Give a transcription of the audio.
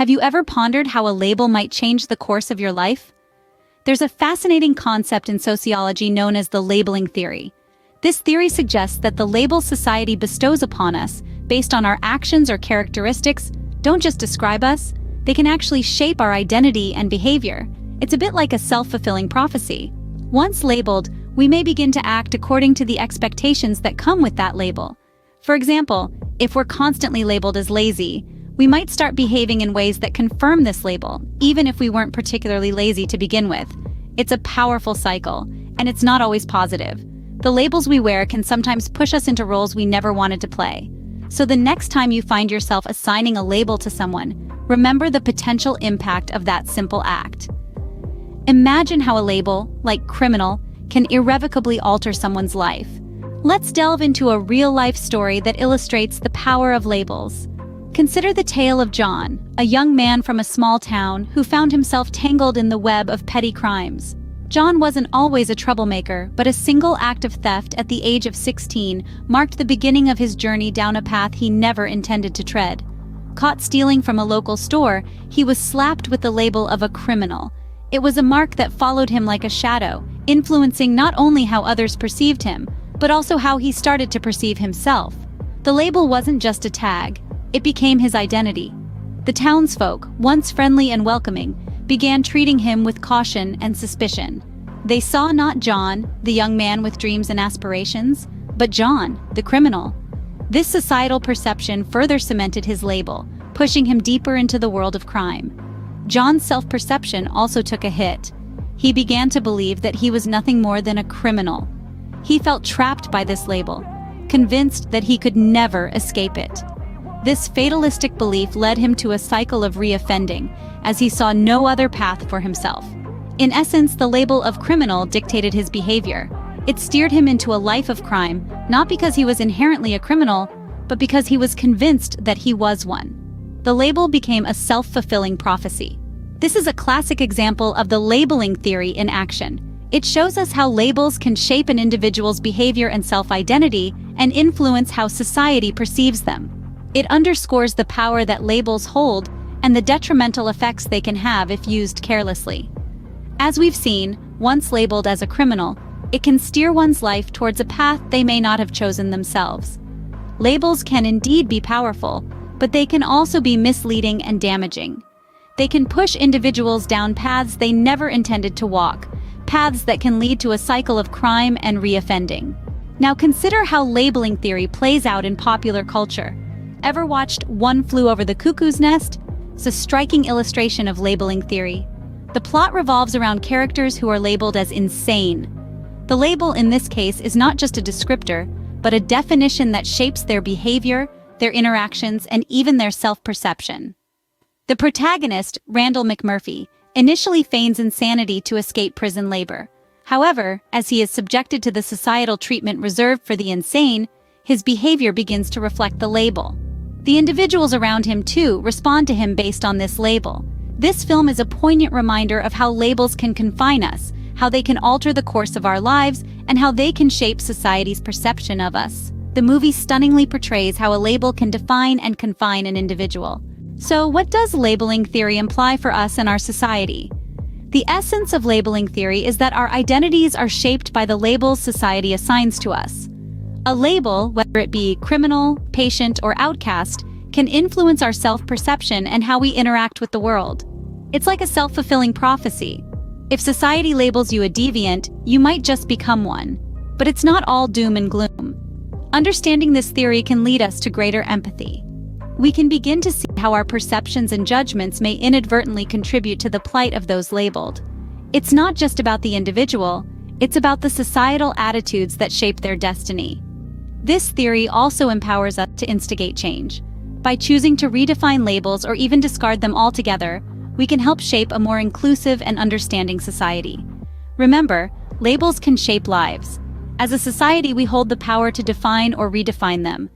Have you ever pondered how a label might change the course of your life? There's a fascinating concept in sociology known as the labeling theory. This theory suggests that the labels society bestows upon us, based on our actions or characteristics, don't just describe us, they can actually shape our identity and behavior. It's a bit like a self-fulfilling prophecy. Once labeled, we may begin to act according to the expectations that come with that label. For example, if we're constantly labeled as lazy, we might start behaving in ways that confirm this label, even if we weren't particularly lazy to begin with. It's a powerful cycle, and it's not always positive. The labels we wear can sometimes push us into roles we never wanted to play. So the next time you find yourself assigning a label to someone, remember the potential impact of that simple act. Imagine how a label, like criminal, can irrevocably alter someone's life. Let's delve into a real-life story that illustrates the power of labels. Consider the tale of John, a young man from a small town who found himself tangled in the web of petty crimes. John wasn't always a troublemaker, but a single act of theft at the age of 16 marked the beginning of his journey down a path he never intended to tread. Caught stealing from a local store, he was slapped with the label of a criminal. It was a mark that followed him like a shadow, influencing not only how others perceived him, but also how he started to perceive himself. The label wasn't just a tag. It became his identity. The townsfolk, once friendly and welcoming, began treating him with caution and suspicion. They saw not John, the young man with dreams and aspirations, but John, the criminal. This societal perception further cemented his label, pushing him deeper into the world of crime. John's self-perception also took a hit. He began to believe that he was nothing more than a criminal. He felt trapped by this label, convinced that he could never escape it. This fatalistic belief led him to a cycle of reoffending, as he saw no other path for himself. In essence, the label of criminal dictated his behavior. It steered him into a life of crime, not because he was inherently a criminal, but because he was convinced that he was one. The label became a self-fulfilling prophecy. This is a classic example of the labeling theory in action. It shows us how labels can shape an individual's behavior and self-identity and influence how society perceives them. It underscores the power that labels hold and the detrimental effects they can have if used carelessly. As we've seen, once labeled as a criminal, it can steer one's life towards a path they may not have chosen themselves. Labels can indeed be powerful, but they can also be misleading and damaging. They can push individuals down paths they never intended to walk, paths that can lead to a cycle of crime and reoffending. Now consider how labeling theory plays out in popular culture. Ever watched One Flew Over the Cuckoo's Nest? It's a striking illustration of labeling theory. The plot revolves around characters who are labeled as insane. The label in this case is not just a descriptor, but a definition that shapes their behavior, their interactions, and even their self-perception. The protagonist, Randall McMurphy, initially feigns insanity to escape prison labor. However, as he is subjected to the societal treatment reserved for the insane, his behavior begins to reflect the label. The individuals around him, too, respond to him based on this label. This film is a poignant reminder of how labels can confine us, how they can alter the course of our lives, and how they can shape society's perception of us. The movie stunningly portrays how a label can define and confine an individual. So, what does labeling theory imply for us and our society? The essence of labeling theory is that our identities are shaped by the labels society assigns to us. A label, whether it be criminal, patient, or outcast, can influence our self-perception and how we interact with the world. It's like a self-fulfilling prophecy. If society labels you a deviant, you might just become one. But it's not all doom and gloom. Understanding this theory can lead us to greater empathy. We can begin to see how our perceptions and judgments may inadvertently contribute to the plight of those labeled. It's not just about the individual, it's about the societal attitudes that shape their destiny. This theory also empowers us to instigate change. By choosing to redefine labels or even discard them altogether, we can help shape a more inclusive and understanding society. Remember, labels can shape lives. As a society, we hold the power to define or redefine them.